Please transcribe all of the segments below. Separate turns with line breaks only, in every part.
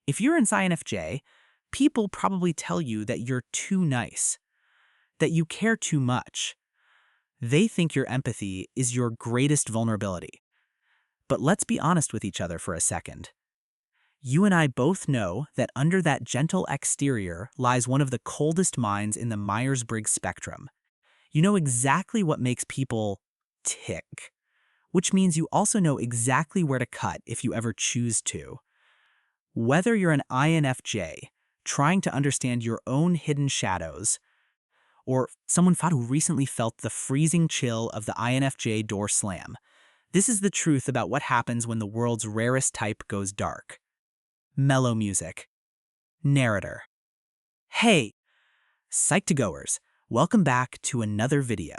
If you're an INFJ, people probably tell you that you're too nice, that you care too much. They think your empathy is your greatest vulnerability. But let's be honest with each other for a second. You and I both know that under that gentle exterior lies one of the coldest minds in the Myers-Briggs spectrum. You know exactly what makes people tick, which means you also know exactly where to cut if you ever choose to. Whether you're an INFJ, trying to understand your own hidden shadows, or someone who recently felt the freezing chill of the INFJ Door Slam, this is the truth about what happens when the world's rarest type goes dark. Mellow music. Narrator. Hey, Psych2Goers, welcome back to another video.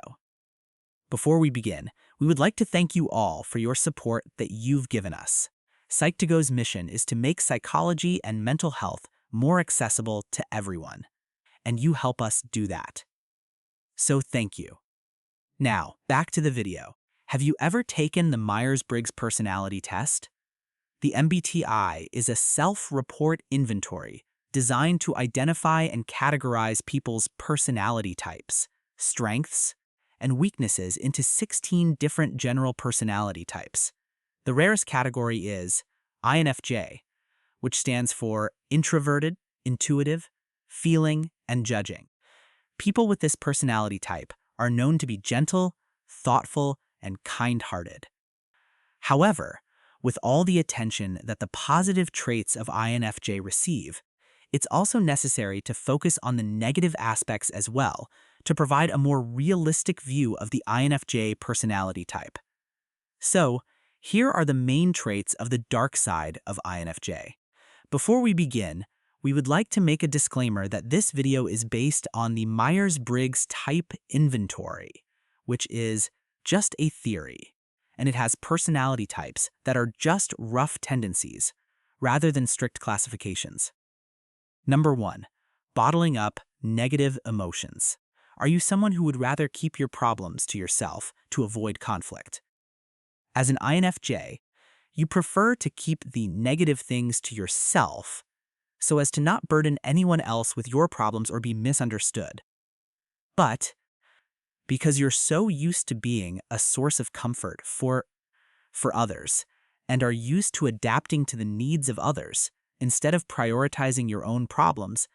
Before we begin, we would like to thank you all for your support that you've given us. Psych2Go's mission is to make psychology and mental health more accessible to everyone, and you help us do that. So thank you. Now, back to the video. Have you ever taken the Myers-Briggs personality test? The MBTI is a self-report inventory designed to identify and categorize people's personality types, strengths, and weaknesses into 16 different general personality types. The rarest category is INFJ, which stands for introverted, intuitive, feeling, and judging. People with this personality type are known to be gentle, thoughtful, and kind-hearted. However, with all the attention that the positive traits of INFJ receive, it's also necessary to focus on the negative aspects as well to provide a more realistic view of the INFJ personality type. So, here are the main traits of the dark side of INFJ. Before we begin, we would like to make a disclaimer that this video is based on the Myers-Briggs Type Inventory, which is just a theory, and it has personality types that are just rough tendencies, rather than strict classifications. Number 1. Bottling up negative emotions. Are you someone who would rather keep your problems to yourself to avoid conflict? As an INFJ, you prefer to keep the negative things to yourself so as to not burden anyone else with your problems or be misunderstood. But because you're so used to being a source of comfort for others and are used to adapting to the needs of others instead of prioritizing your own problems,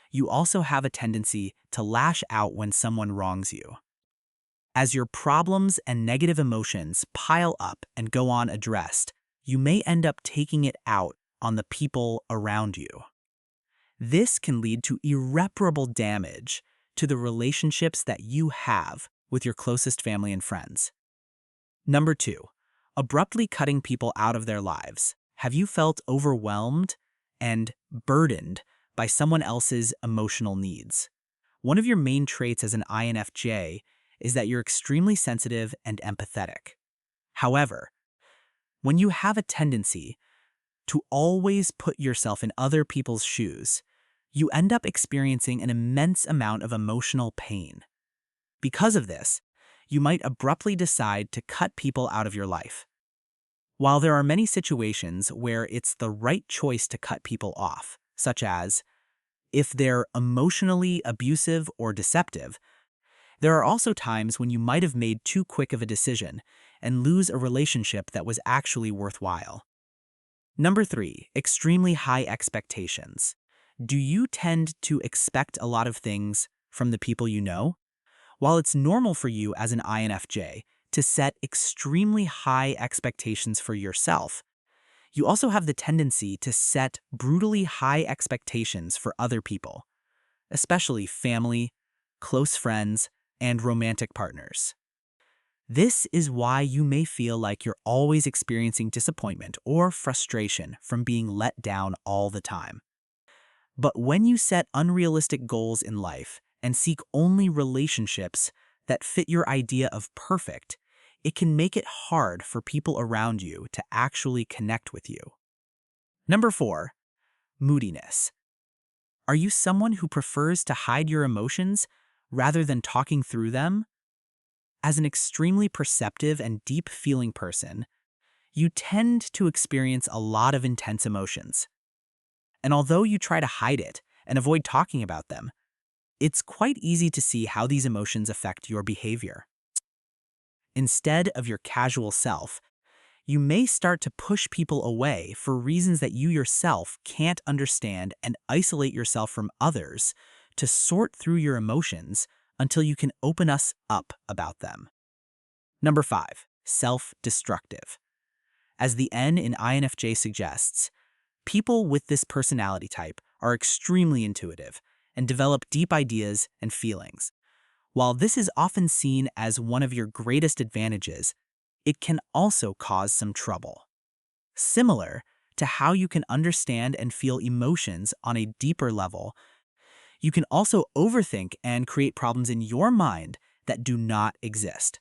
you also have a tendency to lash out when someone wrongs you. As your problems and negative emotions pile up and go unaddressed, you may end up taking it out on the people around you. This can lead to irreparable damage to the relationships that you have with your closest family and friends. Number 2, abruptly cutting people out of their lives. Have you felt overwhelmed and burdened by someone else's emotional needs? One of your main traits as an INFJ is that you're extremely sensitive and empathetic. However, when you have a tendency to always put yourself in other people's shoes, you end up experiencing an immense amount of emotional pain. Because of this, you might abruptly decide to cut people out of your life. While there are many situations where it's the right choice to cut people off, such as if they're emotionally abusive or deceptive, there are also times when you might have made too quick of a decision and lose a relationship that was actually worthwhile. Number 3, extremely high expectations. Do you tend to expect a lot of things from the people you know? While it's normal for you as an INFJ to set extremely high expectations for yourself, you also have the tendency to set brutally high expectations for other people, especially family, close friends, and romantic partners. This is why you may feel like you're always experiencing disappointment or frustration from being let down all the time. But when you set unrealistic goals in life and seek only relationships that fit your idea of perfect, it can make it hard for people around you to actually connect with you. Number 4, moodiness. Are you someone who prefers to hide your emotions rather than talking through them? As an extremely perceptive and deep-feeling person, you tend to experience a lot of intense emotions. And although you try to hide it and avoid talking about them, it's quite easy to see how these emotions affect your behavior. Instead of your casual self, you may start to push people away for reasons that you yourself can't understand and isolate yourself from others to sort through your emotions until you can open us up about them. Number 5, self-destructive. As the N in INFJ suggests, people with this personality type are extremely intuitive and develop deep ideas and feelings. While this is often seen as one of your greatest advantages, it can also cause some trouble. Similar to how you can understand and feel emotions on a deeper level, you can also overthink and create problems in your mind that do not exist.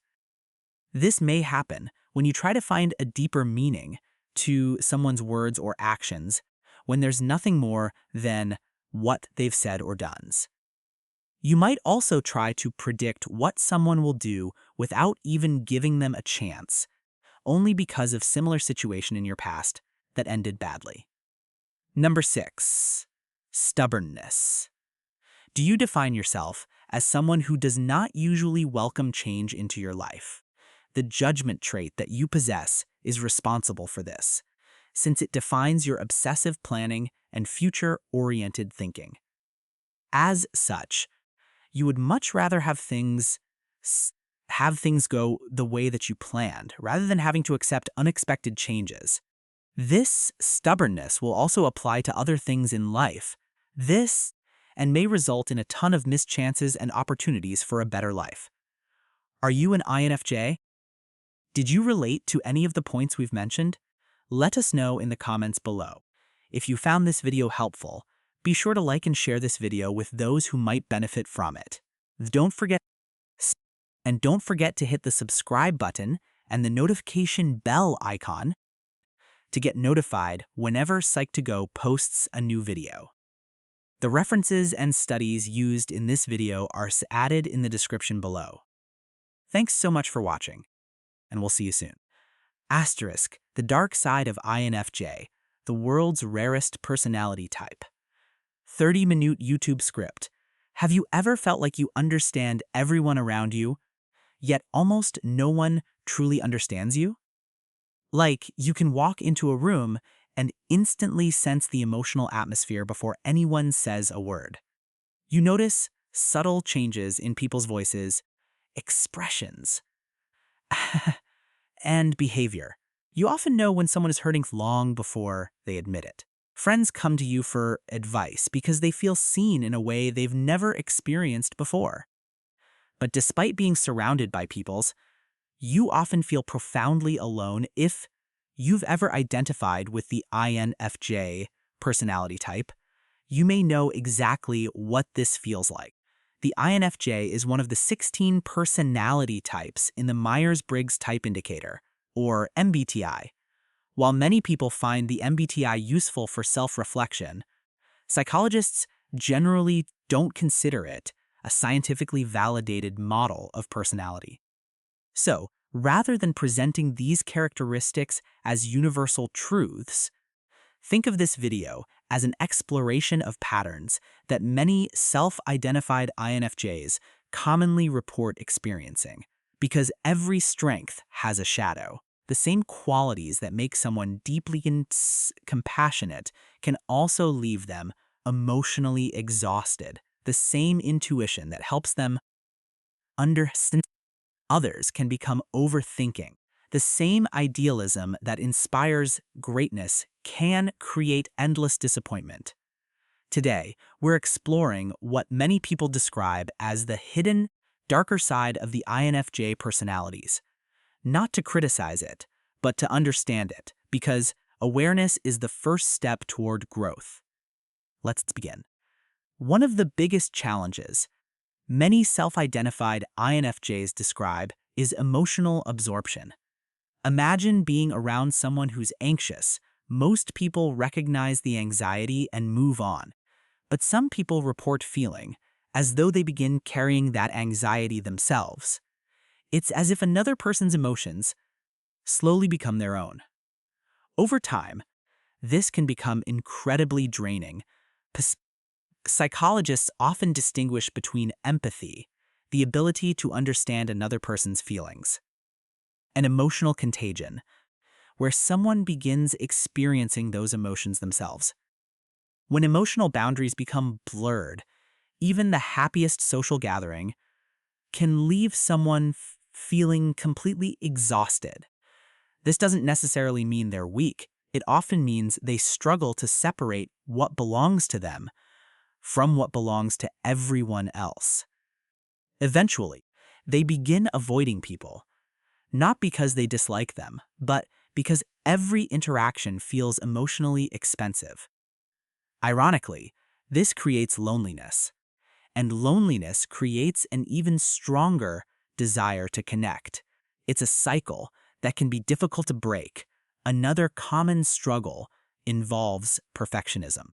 This may happen when you try to find a deeper meaning to someone's words or actions when there's nothing more than what they've said or done. You might also try to predict what someone will do without even giving them a chance, only because of similar situation in your past that ended badly. Number 6, stubbornness. Do you define yourself as someone who does not usually welcome change into your life? The judgment trait that you possess is responsible for this, since it defines your obsessive planning and future-oriented thinking. As such, you would much rather have things go the way that you planned, rather than having to accept unexpected changes. This stubbornness will also apply to other things in life. This and may result in a ton of missed chances and opportunities for a better life. Are you an INFJ? Did you relate to any of the points we've mentioned? Let us know in the comments below. If you found this video helpful, be sure to like and share this video with those who might benefit from it. Don't forget to hit the subscribe button and the notification bell icon to get notified whenever Psych2Go posts a new video. The references and studies used in this video are added in the description below. Thanks so much for watching, and we'll see you soon. Asterisk, the dark side of INFJ, the world's rarest personality type. 30-minute YouTube script. Have you ever felt like you understand everyone around you, yet almost no one truly understands you? Like, you can walk into a room and instantly sense the emotional atmosphere before anyone says a word. You notice subtle changes in people's voices, expressions, and behavior. You often know when someone is hurting long before they admit it. Friends come to you for advice because they feel seen in a way they've never experienced before. But despite being surrounded by peoples, you often feel profoundly alone. If you've ever identified with the INFJ personality type, you may know exactly what this feels like. The INFJ is one of the 16 personality types in the Myers-Briggs Type Indicator, or MBTI. While many people find the MBTI useful for self-reflection, psychologists generally don't consider it a scientifically validated model of personality. So, rather than presenting these characteristics as universal truths, think of this video as an exploration of patterns that many self-identified INFJs commonly report experiencing. Because every strength has a shadow. The same qualities that make someone deeply compassionate can also leave them emotionally exhausted. The same intuition that helps them understand others can become overthinking. The same idealism that inspires greatness can create endless disappointment. Today, we're exploring what many people describe as the hidden, darker side of the INFJ personalities. Not to criticize it, but to understand it, because awareness is the first step toward growth. Let's begin. One of the biggest challenges many self-identified INFJs describe is emotional absorption. Imagine being around someone who's anxious. Most people recognize the anxiety and move on, but some people report feeling as though they begin carrying that anxiety themselves. It's as if another person's emotions slowly become their own. Over time, This can become incredibly draining. Ps- Psychologists often distinguish between empathy, the ability to understand another person's feelings, and emotional contagion, where someone begins experiencing those emotions themselves. When emotional boundaries become blurred, even the happiest social gathering can leave someone feeling completely exhausted. This doesn't necessarily mean they're weak. It often means they struggle to separate what belongs to them from what belongs to everyone else. Eventually, they begin avoiding people, not because they dislike them, but because every interaction feels emotionally expensive. Ironically, this creates loneliness, and loneliness creates an even stronger desire to connect. It's a cycle that can be difficult to break. Another common struggle involves perfectionism.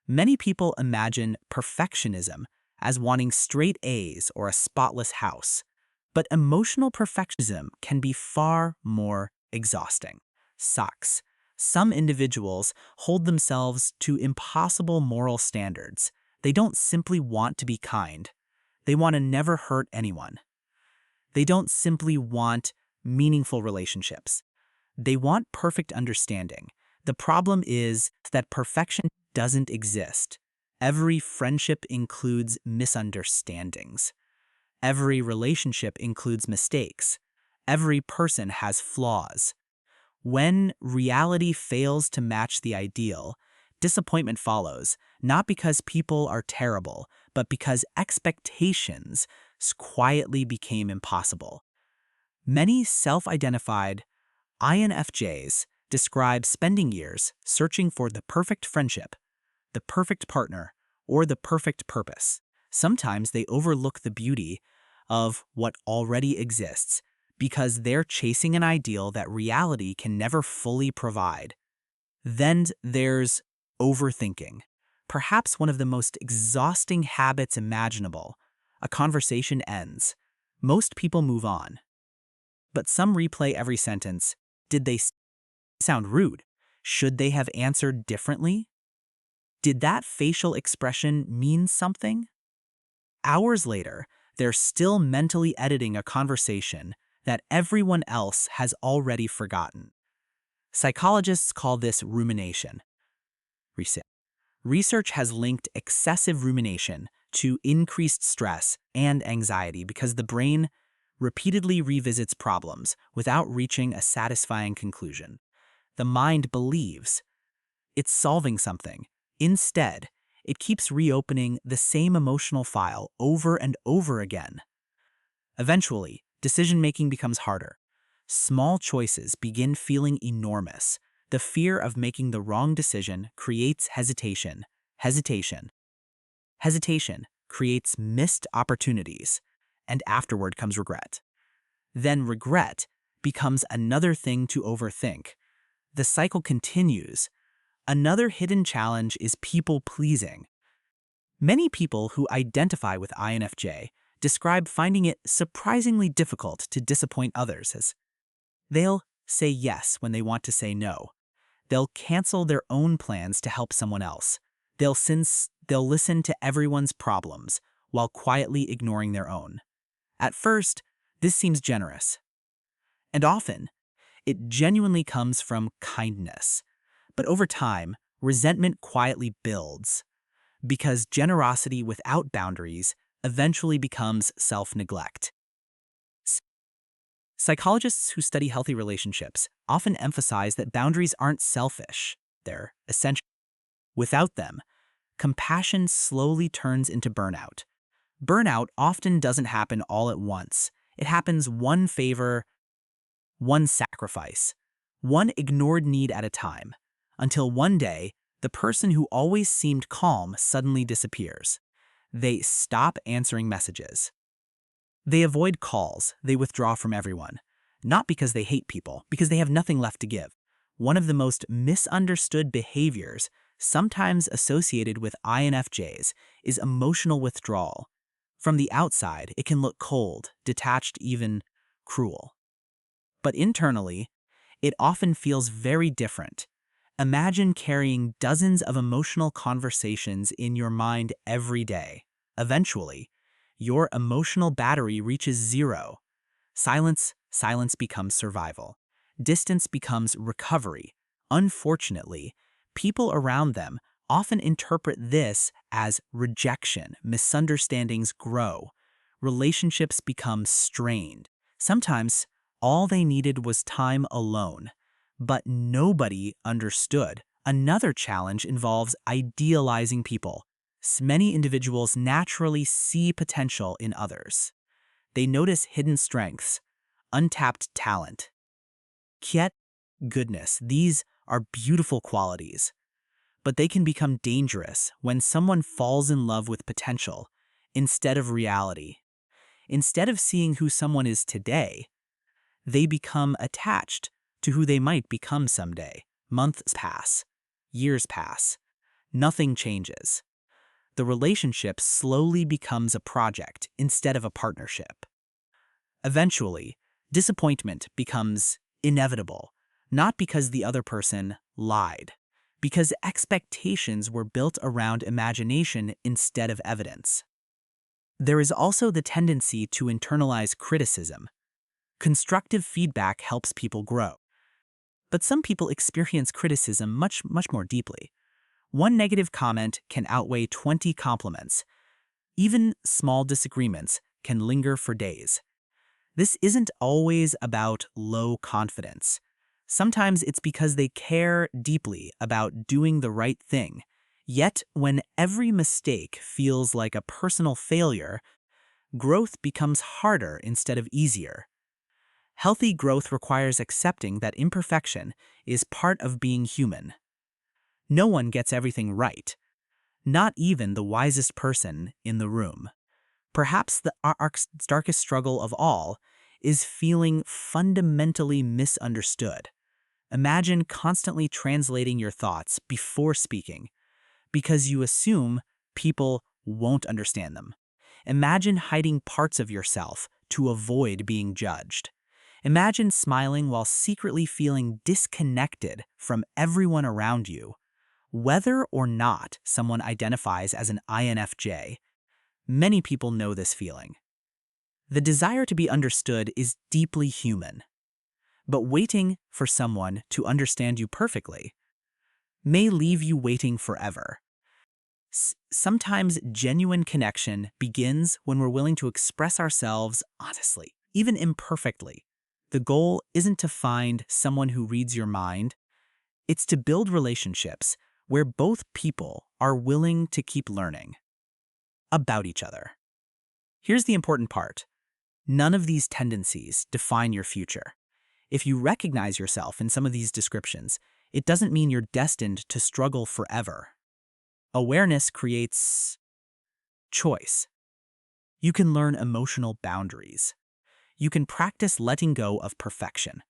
Many people imagine perfectionism as wanting straight A's or a spotless house, but emotional perfectionism can be far more exhausting. Sucks. Some individuals hold themselves to impossible moral standards. They don't simply want to be kind. They want to never hurt anyone. They don't simply want meaningful relationships. They want perfect understanding. The problem is that perfection doesn't exist. Every friendship includes misunderstandings. Every relationship includes mistakes. Every person has flaws. When reality fails to match the ideal, disappointment follows, not because people are terrible, but because expectations quietly became impossible. Many self-identified INFJs describe spending years searching for the perfect friendship, the perfect partner, or the perfect purpose. Sometimes they overlook the beauty of what already exists because they're chasing an ideal that reality can never fully provide. Then there's overthinking, perhaps one of the most exhausting habits imaginable. A conversation ends. Most people move on. But some replay every sentence. Did they sound rude? Should they have answered differently? Did that facial expression mean something? Hours later, they're still mentally editing a conversation that everyone else has already forgotten. Psychologists call this rumination. Research has linked excessive rumination to increased stress and anxiety because the brain repeatedly revisits problems without reaching a satisfying conclusion. The mind believes it's solving something. Instead, it keeps reopening the same emotional file over and over again. Eventually, decision-making becomes harder. Small choices begin feeling enormous. The fear of making the wrong decision creates hesitation. Hesitation creates missed opportunities, and afterward comes regret. Then regret becomes another thing to overthink. The cycle continues. Another hidden challenge is people-pleasing. Many people who identify with INFJ describe finding it surprisingly difficult to disappoint others as they'll say yes when they want to say no. They'll cancel their own plans to help someone else. They'll listen to everyone's problems while quietly ignoring their own. At first, this seems generous. And often, it genuinely comes from kindness. But over time, resentment quietly builds because generosity without boundaries eventually becomes self-neglect. Psychologists who study healthy relationships often emphasize that boundaries aren't selfish, they're essential. Without them, compassion slowly turns into burnout. Burnout often doesn't happen all at once. It happens one favor, one sacrifice, one ignored need at a time, until one day, the person who always seemed calm suddenly disappears. They stop answering messages. They avoid calls, they withdraw from everyone. Not because they hate people, because they have nothing left to give. One of the most misunderstood behaviors, sometimes associated with INFJs, is emotional withdrawal. From the outside, it can look cold, detached, even cruel. But internally, it often feels very different. Imagine carrying dozens of emotional conversations in your mind every day. Eventually, your emotional battery reaches zero. Silence becomes survival. Distance becomes recovery. Unfortunately, people around them often interpret this as rejection. Misunderstandings grow. Relationships become strained. Sometimes, all they needed was time alone. But nobody understood. Another challenge involves idealizing people. Many individuals naturally see potential in others. They notice hidden strengths, untapped talent. Yet, goodness, these are beautiful qualities. But they can become dangerous when someone falls in love with potential instead of reality. Instead of seeing who someone is today, they become attached to who they might become someday. Months pass, years pass, nothing changes. The relationship slowly becomes a project instead of a partnership. Eventually, disappointment becomes inevitable, not because the other person lied, because expectations were built around imagination instead of evidence. There is also the tendency to internalize criticism. Constructive feedback helps people grow. But some people experience criticism much more deeply. One negative comment can outweigh 20 compliments. Even small disagreements can linger for days. This isn't always about low confidence. Sometimes it's because they care deeply about doing the right thing. Yet, when every mistake feels like a personal failure, growth becomes harder instead of easier. Healthy growth requires accepting that imperfection is part of being human. No one gets everything right, not even the wisest person in the room. Perhaps our darkest struggle of all is feeling fundamentally misunderstood. Imagine constantly translating your thoughts before speaking because you assume people won't understand them. Imagine hiding parts of yourself to avoid being judged. Imagine smiling while secretly feeling disconnected from everyone around you. Whether or not someone identifies as an INFJ, many people know this feeling. The desire to be understood is deeply human, but waiting for someone to understand you perfectly may leave you waiting forever. Sometimes genuine connection begins when we're willing to express ourselves honestly, even imperfectly. The goal isn't to find someone who reads your mind, it's to build relationships where both people are willing to keep learning about each other. Here's the important part. None of these tendencies define your future. If you recognize yourself in some of these descriptions, it doesn't mean you're destined to struggle forever. Awareness creates choice. You can learn emotional boundaries. You can practice letting go of perfection.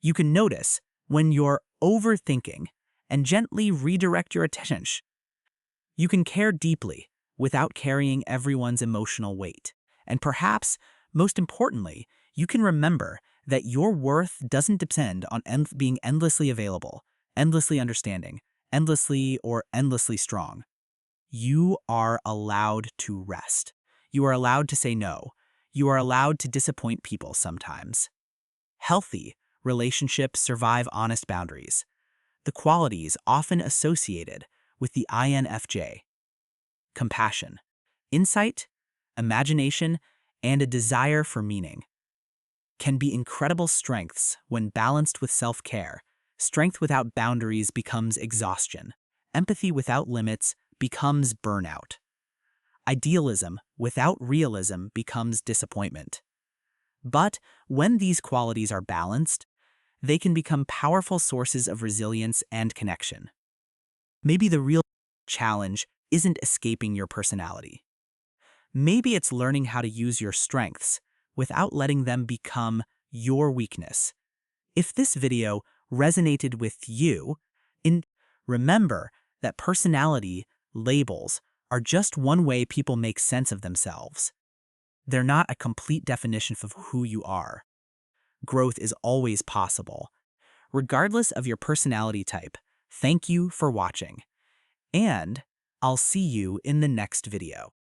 You can notice when you're overthinking and gently redirect your attention. You can care deeply without carrying everyone's emotional weight. And perhaps, most importantly, you can remember that your worth doesn't depend on being endlessly available, endlessly understanding, endlessly strong. You are allowed to rest. You are allowed to say no. You are allowed to disappoint people sometimes. Healthy relationships survive honest boundaries, the qualities often associated with the INFJ: compassion, insight, imagination, and a desire for meaning can be incredible strengths when balanced with self-care. Strength without boundaries becomes exhaustion. Empathy without limits becomes burnout. Idealism without realism becomes disappointment. But when these qualities are balanced, they can become powerful sources of resilience and connection. Maybe the real challenge isn't escaping your personality. Maybe it's learning how to use your strengths without letting them become your weakness. If this video resonated with you, remember that personality labels are just one way people make sense of themselves. They're not a complete definition of who you are. Growth is always possible. Regardless of your personality type, Thank you for watching, and I'll see you in the next video.